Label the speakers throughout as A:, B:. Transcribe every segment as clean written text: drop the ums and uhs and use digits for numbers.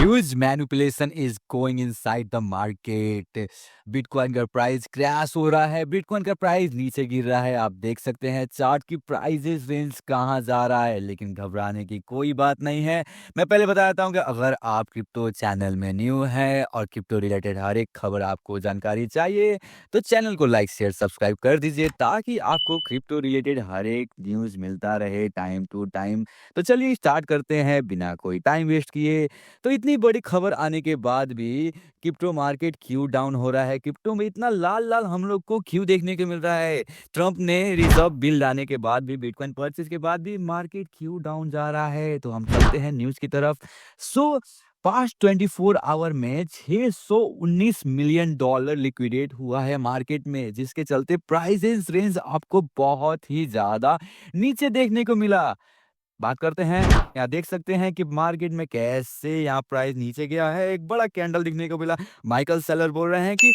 A: Huge manipulation is going inside the market. Bitcoin का price crash हो रहा है, बिटकॉइन का प्राइस नीचे गिर रहा है। आप देख सकते हैं चार्ट की प्राइजेस रेंज कहाँ जा रहा है, लेकिन घबराने की कोई बात नहीं है। मैं पहले बता देता हूँ कि अगर आप क्रिप्टो चैनल में न्यू है और क्रिप्टो रिलेटेड हर एक खबर आपको जानकारी चाहिए, तो चैनल को लाइक शेयर सब्सक्राइब कर दीजिए ताकि आपको क्रिप्टो रिलेटेड हर एक न्यूज़ मिलता रहे टाइम टू टाइम। तो चलिए स्टार्ट करते हैं बिना कोई टाइम वेस्ट किए। तो इतनी बड़ी खबर आने के बाद भी क्रिप्टो मार्केट क्यों डाउन हो रहा है, क्रिप्टो में इतना लाल लाल हम लोग को क्यों देखने को मिल रहा है, ट्रंप ने रिजर्व बिल लाने के बाद भी, बिटकॉइन परचेज के बाद भी मार्केट क्यों डाउन जा रहा है। तो हम चलते हैं न्यूज की तरफ। सो पास्ट 24 आवर में 619 मिलियन डॉलर लिक्विडेट हुआ है मार्केट में, जिसके चलते प्राइसेस रेंज आपको बहुत ही ज्यादा नीचे देखने को मिला। बात करते हैं, यहाँ देख सकते हैं कि मार्केट में कैसे यहाँ प्राइस नीचे गया है। एक बड़ा कैंडल दिखने को मिला। माइकल सेलर बोल रहे हैं कि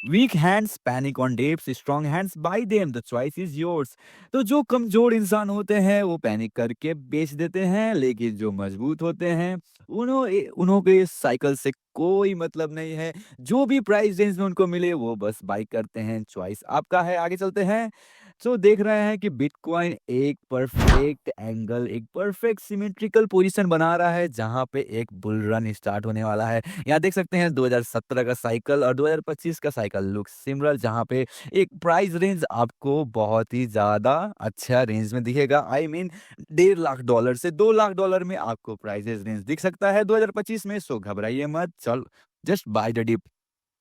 A: weak hands panic on dips, strong hands buy them, the choice is yours. तो जो कमजोर इंसान होते हैं वो पैनिक करके बेच देते हैं, लेकिन जो मजबूत होते हैं उन्हों के इस साइकिल से कोई मतलब नहीं है। जो भी प्राइस रेंज में उनको मिले वो बस बाई करते हैं। चॉइस आपका है। आगे चलते हैं। तो देख रहे हैं कि बिटकॉइन एक परफेक्ट एंगल, एक परफेक्ट सिमेट्रिकल पोजीशन बना रहा है जहां पे एक बुल रन स्टार्ट होने वाला है। यहाँ देख सकते हैं 2017 का साइकिल और 2025 का साइकिल लुक सिमिलर, जहां पे एक प्राइस रेंज आपको बहुत ही ज्यादा अच्छा रेंज में दिखेगा। आई मीन $1.5 लाख से $2 लाख में आपको प्राइस रेंज दिख सकता है 2025 में। सो घबराइए मत, चल just buy the dip.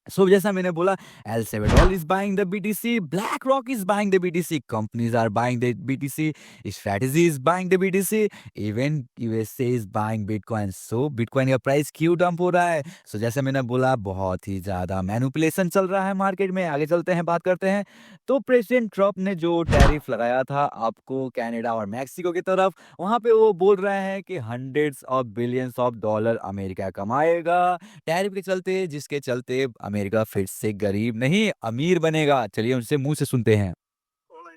A: So जैसा मैंने बोला, El Salvador is buying the BTC, BlackRock is buying the BTC, companies are buying the BTC, Strategy is buying the BTC, even USA is buying bitcoin. So bitcoin का price क्यों dump हो रहा है? सो जैसे मैंने बोला, बहुत ही ज्यादा मैनिपुलेशन चल रहा है मार्केट में। आगे चलते हैं, बात करते हैं। तो प्रेसिडेंट ट्रंप ने जो टैरिफ लगाया था आपको कनाडा और मैक्सिको की तरफ, वहां पे वो बोल रहे हैं कि hundreds of billions of dollar America कमाएगा टैरिफ के चलते, जिसके चलते अमेरिका फिर से गरीब नहीं अमीर बनेगा। चलिए उनसे मुंह से सुनते हैं।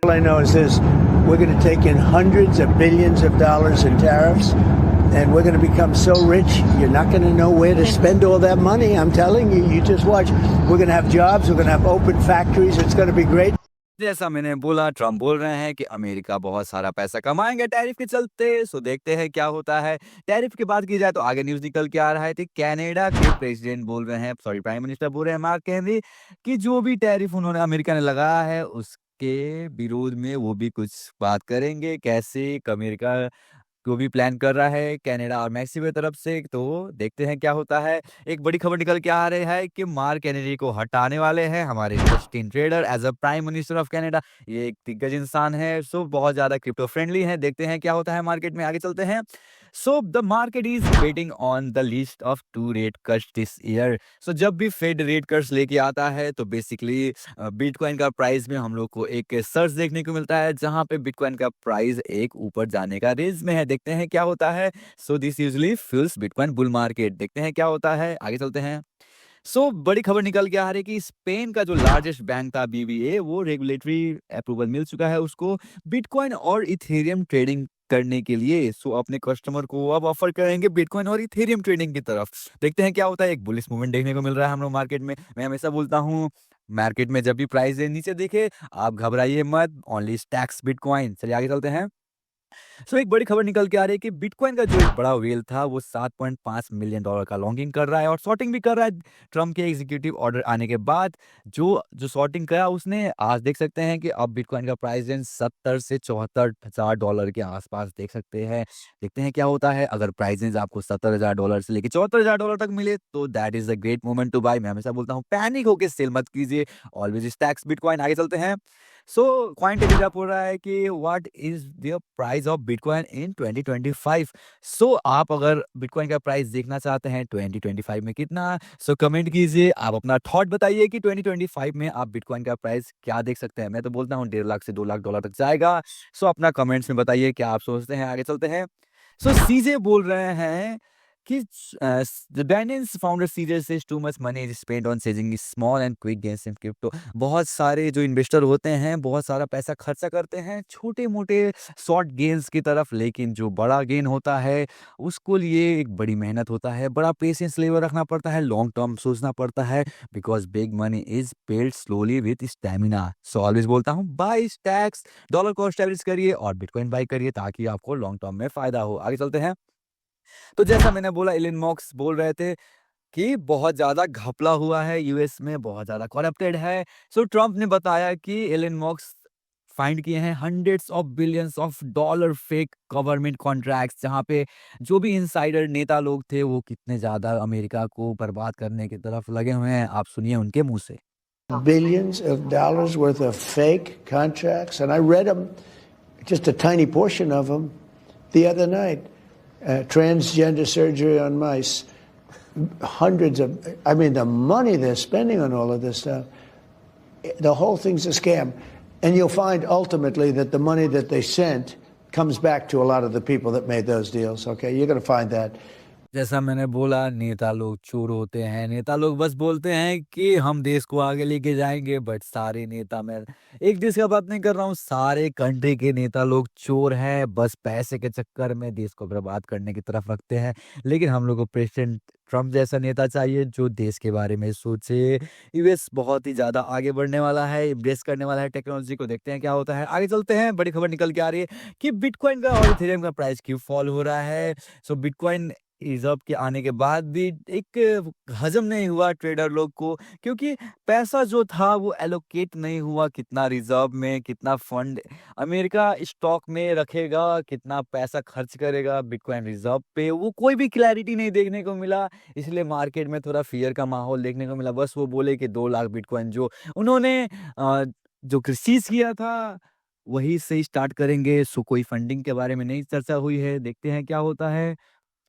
B: All I know is this: we're going to take in hundreds of billions of dollars in tariffs, and we're going to become so rich, you're not going to know where to spend all that money. I'm telling you, you just watch. We're going to have jobs, we're going to have open factories, it's going to be great.
A: जैसा मैंने बोला, Trump बोल रहे हैं कि America बहुत सारा पैसा कमाएंगे टैरिफ के चलते। सो देखते हैं क्या होता है। टैरिफ की बात की जाए तो आगे न्यूज निकल के आ रहा है कि कनाडा के प्रेसिडेंट बोल रहे हैं, सॉरी प्राइम मिनिस्टर बोल रहे हैं, मार्क कार्नी, कि जो भी टैरिफ उन्होंने अमेरिका ने लगाया है उसके विरोध में वो भी कुछ बात करेंगे। कैसे अमेरिका जो भी प्लान कर रहा है कनाडा और मैक्सिको की तरफ से। तो देखते हैं क्या होता है। एक बड़ी खबर निकल के आ रही है कि मार्क कैनेडी को हटाने वाले हैं हमारे Justin Trudeau as a prime minister of Canada. ये एक दिग्गज इंसान है, सो बहुत ज्यादा क्रिप्टो फ्रेंडली है। देखते हैं क्या होता है मार्केट में। आगे चलते हैं। So the market is waiting on the list of 2 rate cuts this year. So जब भी फेड रेट कट्स लेके आता है तो बेसिकली बिटकॉइन का प्राइस में हम लोग को एक सर्च देखने को मिलता है, जहां पे बिटकॉइन का प्राइस एक ऊपर जाने का रेंज में है। देखते हैं क्या होता है। So this usually fuels bitcoin bull market. देखते हैं क्या होता है। आगे चलते हैं। बड़ी खबर निकल के आ रही है कि स्पेन का जो लार्जेस्ट बैंक था बीबीए, वो रेगुलेटरी अप्रूवल मिल चुका है उसको बिटकॉइन और इथेरियम ट्रेडिंग करने के लिए। अपने कस्टमर को अब ऑफर करेंगे बिटकॉइन और इथेरियम ट्रेडिंग की तरफ। देखते हैं क्या होता है। एक बुलिश मूवमेंट देखने को मिल रहा है हम लोग मार्केट में। मैं हमेशा बोलता हूँ, मार्केट में जब भी प्राइस नीचे दिखे आप घबराइए मत, ओनली स्टैक्स बिटकॉइन। चलिए आगे चलते हैं। एक बड़ी खबर निकल के आ रही है कि बिटकॉइन का जो एक बड़ा व्हेल था वो $7.5 मिलियन का लॉन्गिंग कर रहा है और शॉर्टिंग भी कर रहा है। ट्रम्प के एग्जीक्यूटिव ऑर्डर आने के बाद जो जो शॉर्टिंग करा उसने, आज देख सकते हैं कि अब बिटकॉइन का प्राइस रेंज 70 से $74,000 के आसपास देख सकते हैं। देखते हैं क्या होता है। अगर प्राइस रेंज आपको $70,000 से लेके $74,000 तक मिले तो that is a great moment to buy. मैं हमेशा बोलता हूँ पैनिक होकर सेल मत कीजिए, ऑलवेज स्टैक्स बिटकॉइन। आगे चलते हैं। कॉइन टेलीग्राफ बोल रहा है कि what is the price of bitcoin in 2025। आप अगर बिटकॉइन का प्राइस देखना चाहते हैं 2025 में कितना, कमेंट कीजिए, आप अपना थॉट बताइए कि 2025 में आप बिटकॉइन का प्राइस क्या देख सकते हैं। मैं तो बोलता हूँ $1.5 लाख से $2 लाख तक जाएगा। अपना कमेंट्स में बताइए क्या आप सोचते हैं। आगे चलते हैं। सीजे बोल रहे हैं कि the Binance founder CJ says too much money is spent on chasing small and quick gains in crypto। बहुत सारे जो इन्वेस्टर होते हैं, बहुत सारा पैसा खर्चा करते हैं छोटे-मोटे शॉर्ट गेन्स की तरफ, लेकिन जो बड़ा गेन होता है, उसको लिए एक बड़ी मेहनत होता है, बड़ा पेशेंस लेवल रखना पड़ता है, लॉन्ग टर्म सोचना पड़ता है, because big money is built slowly with stamina. So always बोलता हूँ, buy stacks, dollar cost average करिए और बिटकॉइन बाय करिए ताकि आपको लॉन्ग टर्म में फ़ायदा हो। आगे चलते हैं। तो जैसा मैंने बोला, एलन मस्क बोल रहे थे कि बहुत ज़्यादा घपला हुआ है यूएस में, बहुत ज़्यादा करप्टेड है। सो ट्रम्प ने बताया कि एलन मस्क फाइंड किए हैं hundreds of billions of dollar fake government contracts, जहाँ पे जो भी इनसाइडर नेता लोग थे वो कितने ज़्यादा अमेरिका को बर्बाद करने की तरफ लगे हुए हैं। आप सुनिए उनके मुँह से।
B: Billions of dollars worth of fake contracts, and I read them, just a tiny portion of them, the other night. Transgender surgery on mice, hundreds of, I mean, the money they're spending on all of this stuff, the whole thing's a scam. And you'll find ultimately that the money that they sent comes back to a lot of the people that made those deals, okay? You're going to find that.
A: जैसा मैंने बोला, नेता लोग चोर होते हैं। नेता लोग बस बोलते हैं कि हम देश को आगे लेके जाएँगे, बट सारे नेता, मैं एक देश का बात नहीं कर रहा हूँ, सारे कंट्री के नेता लोग चोर हैं, बस पैसे के चक्कर में देश को बर्बाद करने की तरफ रखते हैं। लेकिन हम लोग को प्रेसिडेंट ट्रम्प जैसा नेता चाहिए जो देश के बारे में सोचे। यूएस बहुत ही ज़्यादा आगे बढ़ने वाला है, एम्ब्रेस करने वाला है टेक्नोलॉजी को, देखते हैं क्या होता है। आगे चलते हैं, बड़ी खबर निकल के आ रही है कि बिटकॉइन का और इथेरियम का प्राइस क्यों फॉल हो रहा है। सो बिटकॉइन रिज़र्व के आने के बाद भी एक हज़म नहीं हुआ ट्रेडर लोग को, क्योंकि पैसा जो था वो एलोकेट नहीं हुआ, कितना रिज़र्व में, कितना फंड अमेरिका स्टॉक में रखेगा, कितना पैसा खर्च करेगा बिटकॉइन रिज़र्व पे, वो कोई भी क्लैरिटी नहीं देखने को मिला। इसलिए मार्केट में थोड़ा फ़ियर का माहौल देखने को मिला। बस वो बोले कि 2 लाख बिटकॉइन जो उन्होंने जो सीज़ किया था, वहीं से स्टार्ट करेंगे। सो कोई फंडिंग के बारे में नहीं चर्चा हुई है, देखते हैं क्या होता है।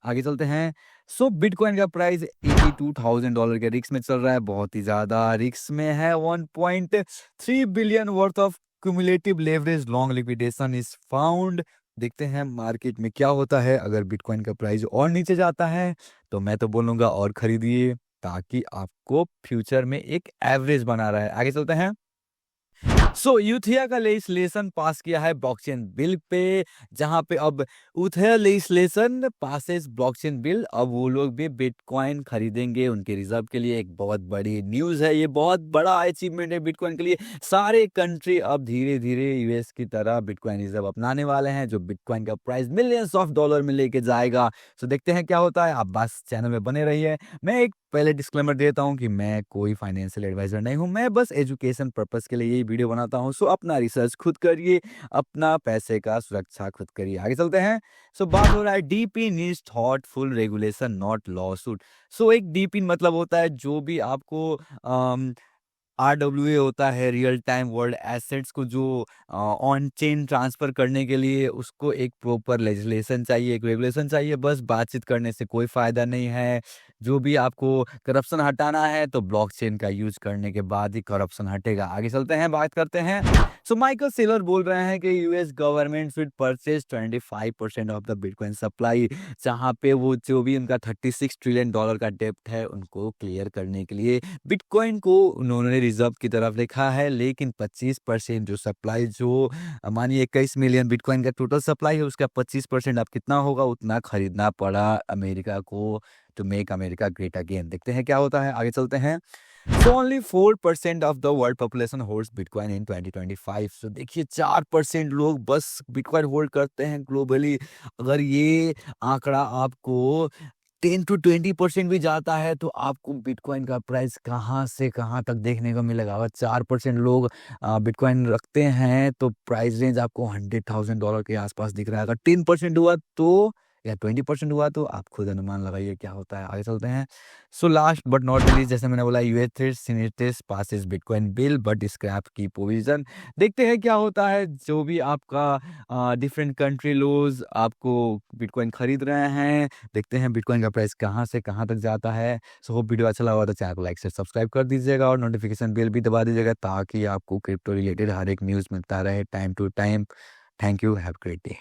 A: आगे चलते हैं। सो बिटकॉइन का प्राइस $82,000 के रिस्क में चल रहा है, बहुत ही ज़्यादा रिस्क में है। 1.3 billion worth of cumulative leverage long liquidation is found. देखते हैं मार्केट में क्या होता है। अगर बिटकॉइन का प्राइस और नीचे जाता है तो मैं तो बोलूँगा और खरीदिए, ताकि आपको फ्यूचर में एक एवरेज बना रहा है। आगे चलते हैं। सो यूथिया का लेजिस्लेशन पास किया है ब्लॉकचेन बिल पे, जहां पे अब यूथिया लेजिस्लेशन पासेस ब्लॉकचेन बिल, अब वो लोग भी बिटकॉइन खरीदेंगे उनके रिजर्व के लिए। एक बहुत बड़ी न्यूज़ है, ये बहुत बड़ा अचीवमेंट है बिटकॉइन के लिए। सारे कंट्री अब धीरे धीरे यूएस की तरह बिटकॉइन रिजर्व अपनाने वाले हैं, जो बिटकॉइन का प्राइस मिलियंस ऑफ डॉलर में लेके जाएगा। सो देखते हैं क्या होता है। आप बस चैनल में बने रहिए। मैं एक पहले डिस्क्लेमर देता हूं कि मैं कोई फाइनेंशियल एडवाइजर नहीं हूं, मैं बस एजुकेशन पर्पस के लिए यही वीडियो बनाता हूं। सो अपना रिसर्च खुद करिए, अपना पैसे का सुरक्षा खुद करिए। आगे चलते हैं। सो बात हो रहा है DP needs thoughtful regulation not lawsuit. So एक डीपी मतलब होता है जो भी आपको आरडब्ल्यूए होता है, रियल टाइम वर्ल्ड एसेट्स को जो ऑन चेन ट्रांसफर करने के लिए, उसको एक प्रॉपर लेजिस्लेशन चाहिए, एक रेगुलेशन चाहिए। बस बातचीत करने से कोई फायदा नहीं है। जो भी आपको करप्शन हटाना है तो ब्लॉकचेन का यूज करने के बाद ही करप्शन हटेगा। आगे चलते हैं, बात करते हैं। सो माइकल सेलर बोल रहे हैं कि US government should purchase 25% of the bitcoin supply, जहां पे वो जो भी उनका $36 ट्रिलियन का डेब्ट है उनको क्लियर करने के लिए बिटकॉइन को उन्होंने रिजर्व की तरफ लिखा है। लेकिन 25% जो सप्लाई, जो मानिए 21 मिलियन बिटकॉइन का टोटल सप्लाई है, उसका 25% अब कितना होगा, उतना खरीदना पड़ा अमेरिका को to make America great again. देखते हैं क्या होता है। आगे चलते हैं। So only 4% of the world population holds bitcoin in 2025। So देखिए 4% लोग बस बिटकॉइन होल्ड करते हैं ग्लोबली। अगर ये आंकड़ा आपको 10 to 20% भी जाता है तो आपको बिटकॉइन का प्राइस कहाँ से कहाँ तक देखने को मिलेगा। अगर 4% लोग बिटकॉइन रखते हैं तो प्राइस रेंज आपको $100,000 के आसपास दिख रहा है। अगर 10% हुआ तो, या 20% हुआ तो आप खुद अनुमान लगाइए क्या होता है। आगे चलते हैं। So last but not least, जैसे मैंने बोला, US senate passes bitcoin bill but scrap की प्रोविजन। देखते हैं क्या होता है। जो भी आपका डिफरेंट कंट्री लोज आपको बिटकॉइन खरीद रहे हैं, देखते हैं बिटकॉइन का प्राइस कहाँ से कहाँ तक जाता है। सो होप वीडियो अच्छा लगा तो चैनल को लाइक से सब्सक्राइब कर दीजिएगा और नोटिफिकेशन बेल भी दबा दीजिएगा, ताकि आपको क्रिप्टो रिलेटेड हर एक न्यूज़ मिलता रहे time to time. Thank you, have great day.